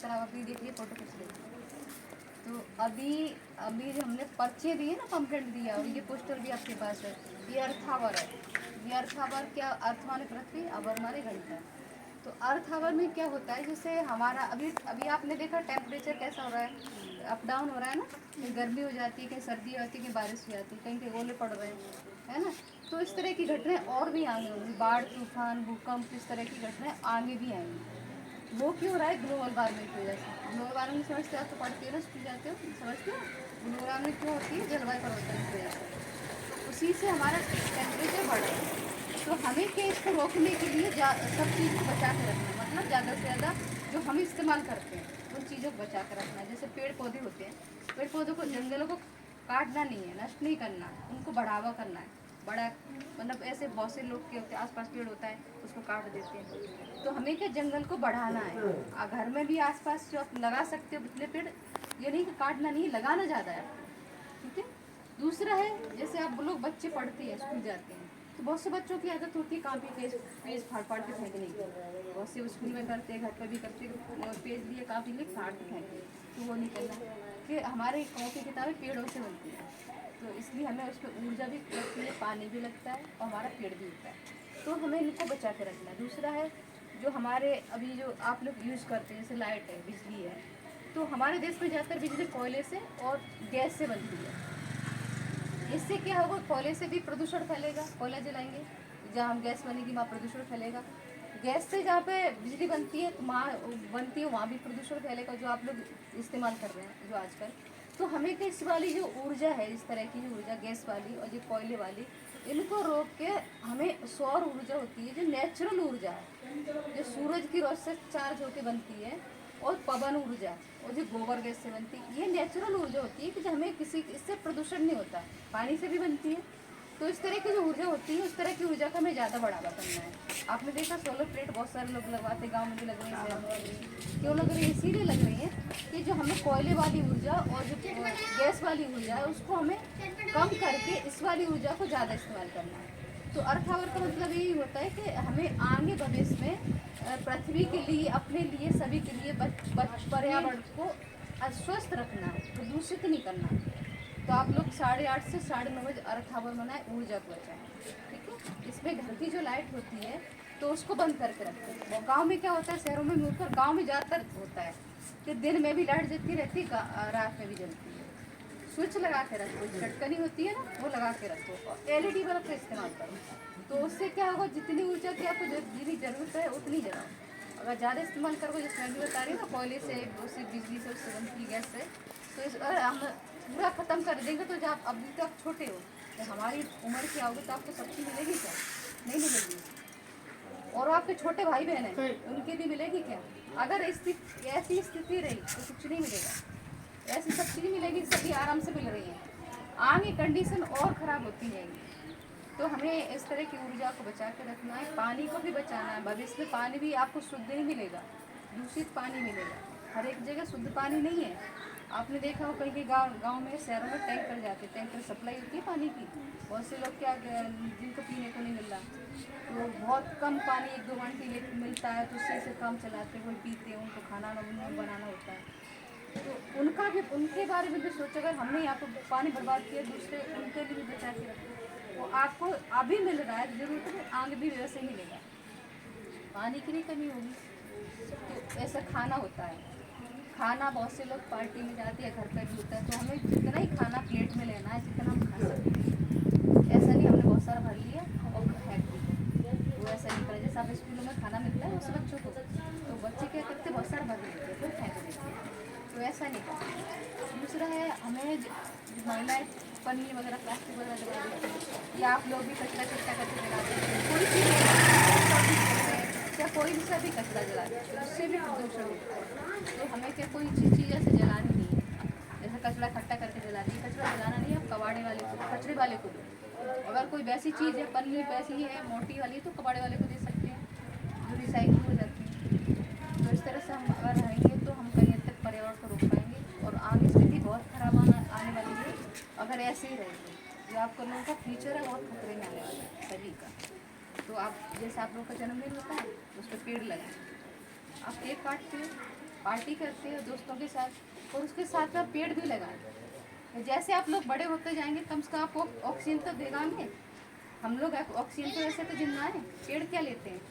चला, अभी देखिए फोटो खींच लीजिए। तो अभी अभी जो हमने पर्चे दिए ना, पम्पलेट दिया, और ये पोस्टर भी आपके पास है, ये अर्थ आवर है। ये अर्थ आवर क्या, अर्थ माने पृथ्वी, आवर माने घंटा। तो अर्थ आवर में क्या होता है, जैसे हमारा अभी अभी आपने देखा टेम्परेचर कैसा हो रहा है, अप डाउन हो रहा है ना, कहीं गर्मी हो जाती है, कहीं सर्दी हो जाती है, कहीं बारिश हो जाती है, कहीं कहीं ओले पड़ रहे हैं, है ना। तो इस तरह की घटनाएं और भी आगे होंगी, बाढ़, तूफान, भूकंप, इस तरह की घटनाएं आगे भी आएंगी। वो क्यों हो रहा है, ग्लोबल वार्मिंग की वजह से। ग्लोबल वार्मिंग समझते हो, आप तो पढ़ते हो ना, स्कूल जाते हो, समझते हो ग्लोबल वार्मिंग क्यों होती है, जलवायु परिवर्तन की वजह से। तो उसी से हमारा टेम्परेचर बढ़ रहा है। तो हमें क्या, इसको रोकने के लिए सब चीज़ को बचा के रखना, मतलब ज़्यादा से ज़्यादा जो हम इस्तेमाल करते हैं उन चीज़ों को बचा कर रखना है। जैसे पेड़ पौधे होते हैं, पेड़ पौधों को, जंगलों को काटना नहीं है, नष्ट नहीं करना, उनको बढ़ावा करना है। बड़ा मतलब ऐसे बहुत से लोग के होते हैं, आसपास पेड़ होता है उसको काट देते हैं। तो हमें क्या, जंगल को बढ़ाना है। घर में भी आसपास जो आप लगा सकते हो कितने पेड़, ये नहीं कि काटना नहीं, लगाना ज़्यादा है आपको, ठीक है। दूसरा है, जैसे आप लोग बच्चे पढ़ते हैं, स्कूल जाते हैं, तो बहुत से बच्चों की आदत होती है कापी पेज पेज फाड़ फाड़ के फेंकने की। बहुत से स्कूल में करते हैं, घर पर भी करते हैं, पेज लिए कापी लिए फाड़ के फेंकते, तो वो नहीं करना। कि हमारे कॉपी किताबें पेड़ों से बनती हैं, तो इसलिए हमें उसमें ऊर्जा भी लगती है, पानी भी लगता है, और हमारा पेड़ भी होता है। तो हमें इनको बचा के रखना है। दूसरा है, जो हमारे अभी जो आप लोग यूज़ करते हैं, जैसे लाइट है, बिजली है, तो हमारे देश में ज़्यादातर बिजली कोयले से और गैस से बनती है। इससे क्या होगा, कोयले से भी प्रदूषण फैलेगा, कोयला जलाएंगे, जहाँ हम गैस बनेगी वहाँ प्रदूषण फैलेगा। गैस से जहाँ पे बिजली बनती है, वहाँ भी प्रदूषण फैलेगा, जो आप लोग इस्तेमाल कर रहे हैं जो आजकल। तो हमें क्या, इस वाली जो ऊर्जा है, इस तरह की जो ऊर्जा गैस वाली और जो कोयले वाली, इनको रोक के हमें सौर ऊर्जा होती है, जो नेचुरल ऊर्जा है, जो सूरज की रोशनी से चार्ज होकर बनती है, और पवन ऊर्जा और जो गोबर गैस से बनती है, ये नेचुरल ऊर्जा होती है कि जो हमें किसी, इससे प्रदूषण नहीं होता, पानी से भी बनती है। तो इस तरह की जो ऊर्जा होती है, उस तरह की ऊर्जा का हमें ज़्यादा बढ़ावा करना है। आपने देखा सोलर प्लेट बहुत सारे लोग लगवाते, गाँव में भी लग रही है, शहर में लग रही है। क्यों लग रही है, इसीलिए लग रही है कि जो हमें कोयले वाली ऊर्जा और जो गैस वाली ऊर्जा है, उसको हमें कम करके इस वाली ऊर्जा को ज़्यादा इस्तेमाल करना है। तो अर्थ आवर का मतलब यही होता है कि हमें आगे भविष्य में पृथ्वी के लिए, अपने लिए, सभी के लिए पर्यावरण को स्वस्थ रखना है, प्रदूषित नहीं करना है। तो आप लोग 8:30 से 9:30 बजे अर्थ आवर मनाएं, ऊर्जा को बचाएं, ठीक है। इसमें घर की जो लाइट होती है, तो उसको बंद करके रखें। और गांव में क्या होता है, शहरों में मिलकर, गांव में ज़्यादातर होता है कि दिन में भी लाइट जलती रहती है, रात में भी जलती है। स्विच लगा के रखो, झटकनी होती है ना, वो लगा के रखो, और एलईडी बल्ब का इस्तेमाल करो। तो उससे क्या होगा, जितनी ऊर्जा की आपको जितनी ज़रूरत है उतनी जलाओ। अगर ज़्यादा इस्तेमाल करोगे, जैसे मैं भी बता रही हूँ ना, कोयले से, उससे बिजली से, उससे बनती गैस से, तो इस अगर हम पूरा ख़त्म कर देंगे, तो जब अभी तो आप छोटे हो, तो हमारी उम्र की आओगे तो आपको सब चीज़ मिलेगी क्या, नहीं मिलेगी। और आपके छोटे भाई बहन हैं, उनके लिए मिलेगी क्या। अगर ऐसी स्थिति रही तो कुछ नहीं मिलेगा। ऐसी सब चीज़ मिलेगी, सभी आराम से मिल रही हैं, आगे कंडीशन और ख़राब होती जाएगी। तो हमें इस तरह की ऊर्जा को बचा के रखना है, पानी को भी बचाना है। भविष्य में पानी भी आपको शुद्ध ही मिलेगा, दूषित पानी मिलेगा, हर एक जगह शुद्ध पानी नहीं है। आपने देखा हो कहीं गांव में, शहरों में टैंकर जाते, टैंकर सप्लाई होती है पानी की। बहुत से लोग क्या, जिनको पीने को नहीं मिल रहा, तो बहुत कम पानी, 1-2 घंटे मिलता है, तो उससे से काम चलाते, कोई पीते हैं, उनको खाना बनाना होता है। तो उनका भी, उनके बारे में भी सोचो, अगर हमने यहाँ पर पानी बर्बाद किया, दूसरे उनके लिए भी बचा के रखो। वो आपको अभी मिल रहा है, जरूरत है आगे भी वैसे मिलेगा, पानी की नहीं कमी होगी। तो ऐसा खाना होता है, खाना बहुत से लोग पार्टी में जाते हैं, घर का भी होता है, तो हमें जितना ही खाना प्लेट में लेना है, जितना हम खा सकते हैं। ऐसा नहीं हमने बहुत सारा भर लिया और फेंक दिया, वो ऐसा नहीं करा। जैसे आप स्कूलों में खाना मिलता है उस बच्चों को, तो बच्चे क्या करते, बहुत सारा भर लेते हैं, फिर फेंक देते हैं, तो ऐसा नहीं करना। दूसरा है, हमें महिलाएं पन्नी वगैरह, प्लास्टिक वगैरह जला देती हैं, या आप लोग भी कचरा इकट्ठा करके जलाते हैं, कोई चीज़ या कोई भी सा भी कचरा जलाते हैं, तो उससे भी प्रदूषण होता है। तो हमें क्या, कोई चीज़ ऐसे जलानी नहीं है, जैसे कचरा इकट्ठा करके जला दी, कचरा जलाना नहीं है, कबाड़े वाले को, कचरे वाले को दो। अगर कोई वैसी चीज़ है, पन्नी वैसी है मोटी वाली, तो कबाड़े वाले को दे सकते हैं, जो रिसाइकिल हो जाती है। तो इस तरह से हम अगर रहेंगे, तो हम कहीं हद तक पर्यावरण को रोक पाएंगे, और आगे स्थिति बहुत खराब आने वाली है अगर ऐसे ही रहेंगे। जो आपका लोगों का फ्यूचर है बहुत खतरे में आने वाला है सभी का। तो आप, जैसे आप लोगों का जन्मदिन होता है, उस पर पेड़ लगाएं, आप केक काटते हो, पार्टी करते हो दोस्तों के साथ, और उसके साथ आप पेड़ भी लगाएं। जैसे आप लोग बड़े होते जाएंगे कम से कम आपको ऑक्सीजन तो देगा नहीं। हम लोग ऑक्सीजन तो ऐसे तो जिंदा है, पेड़ क्या लेते हैं?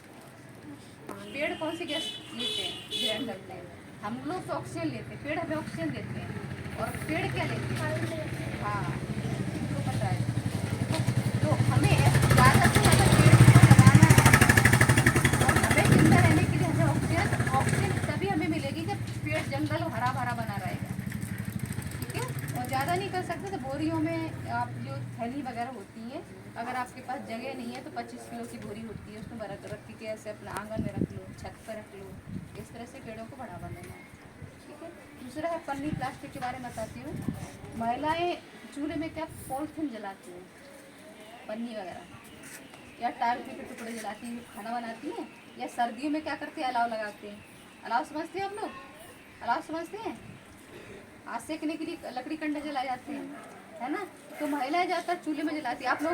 पेड़ कौन सी गैस लेते हैं, ग्रहण करते हैं? हम लोग तो ऑक्सीजन लेते हैं, पेड़ हमें ऑक्सीजन देते हैं। और पेड़ क्या लेते हैं? हाँ, तो पता है। तो हमें ज़्यादा से ज़्यादा पेड़ लगाना है, और हमें जिंदा रहने के लिए हमें ऑक्सीजन ऑक्सीजन तभी हमें मिलेगी जब पेड़ जंगल हरा भरा बना रहेगा, ठीक है। और ज़्यादा नहीं कर सकते तो बोरियों में आप जो थैली वगैरह होती है, अगर आपके पास जगह नहीं है तो 25 किलो की बोरी होती है, उसमें रख के ऐसे अपना आंगन में रख लो, छत पर रख लो। इस तरह से पेड़ों को बढ़ावा देना है, ठीक है। दूसरा है पन्नी प्लास्टिक के बारे में बताती हूँ। महिलाएं चूल्हे में क्या पॉलिथीन जलाती हैं, पन्नी वगैरह, या टायर के टुकड़े जलाती हैं, खाना बनाती हैं। या सर्दियों में क्या करते हैं, अलाव लगाते हैं। अलाव समझते हैं आप लोग? अलाव समझते हैं? आज सेकने के लिए लकड़ी कंडे जलाए जाते हैं, है ना। तो महिलाएं ज़्यादातर चूल्हे में जलाती है। आप लोग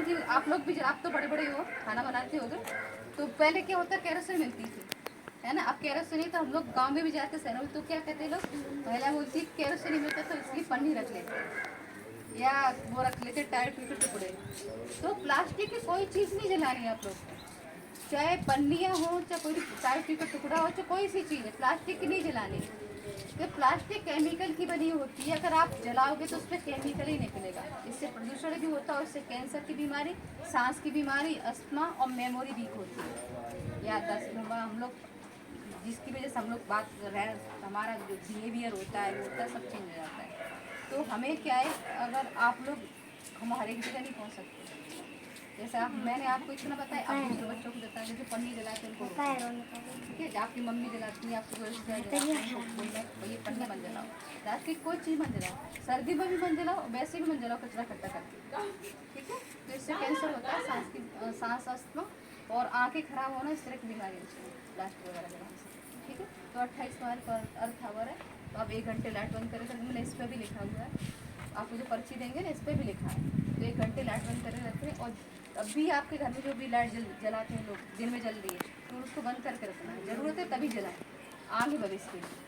भी, आप तो बड़े बड़े हो, खाना बनाते होगे। तो पहले क्या होता, केरोसिन मिलती थी, है ना। अब केरोसिन नहीं, तो हम लोग गांव में भी जाते शहरों में, तो क्या कहते हैं लोग, महिला बोलती है केरोसिन नहीं मिलता तो इसलिए पन्नी रख लेते, या वो रख लेते टायर के टुकड़े। तो प्लास्टिक की कोई चीज़ नहीं जलानी है आप लोग को, चाहे पन्नियाँ हो, चाहे कोई टायर का टुकड़ा हो, चाहे कोई सी चीज़ है, प्लास्टिक की नहीं जलानी। तो प्लास्टिक केमिकल की बनी होती है, अगर आप जलाओगे तो उसमें केमिकल ही निकलेगा। इससे प्रदूषण भी होता है, उससे कैंसर की बीमारी, सांस की बीमारी, अस्थमा और मेमोरी वीक होती है। याददाश्त हम लोग जिसकी वजह से हम लोग बात कर रहे हैं, हमारा जो बिहेवियर होता है वो होता है, सब चेंज हो जाता है। तो हमें क्या है, अगर आप लोग, हम हर एक जगह नहीं पहुँच सकते। जैसे मैंने आपको इतना बताया, आप दूसरे बच्चों को बताया जो पन्नी जलाते हैं उनको, ठीक है। आपकी मम्मी जलाती है, आपको ये पन्नी मत जलाओ, प्लास्टिक कोई चीज़ मत जलाओ, सर्दी में भी मत जलाओ, वैसे भी मत जलाओ कचरा इकट्ठा करके, ठीक है। तो इससे कैंसर होता है, सांस अस्थमा और आँखें खराब होना, इस तरह की बीमारी होती है प्लास्टिक वगैरह जलाने से, ठीक है। तो 28 मार्च पर अर्थ आवर है, तो आप 1 घंटे लाइट बंद करें, मैंने इस पर भी लिखा हुआ है, आपको जो पर्ची देंगे ना इस पर भी लिखा है। तो 1 घंटे लाइट बंद करके रखें। और अभी आपके घर में जो भी लाइट जलाते हैं लोग, दिन में जल रही है तो उसको बंद करके रखना है, ज़रूरत है तभी जलाएं, आगे भविष्य के लिए।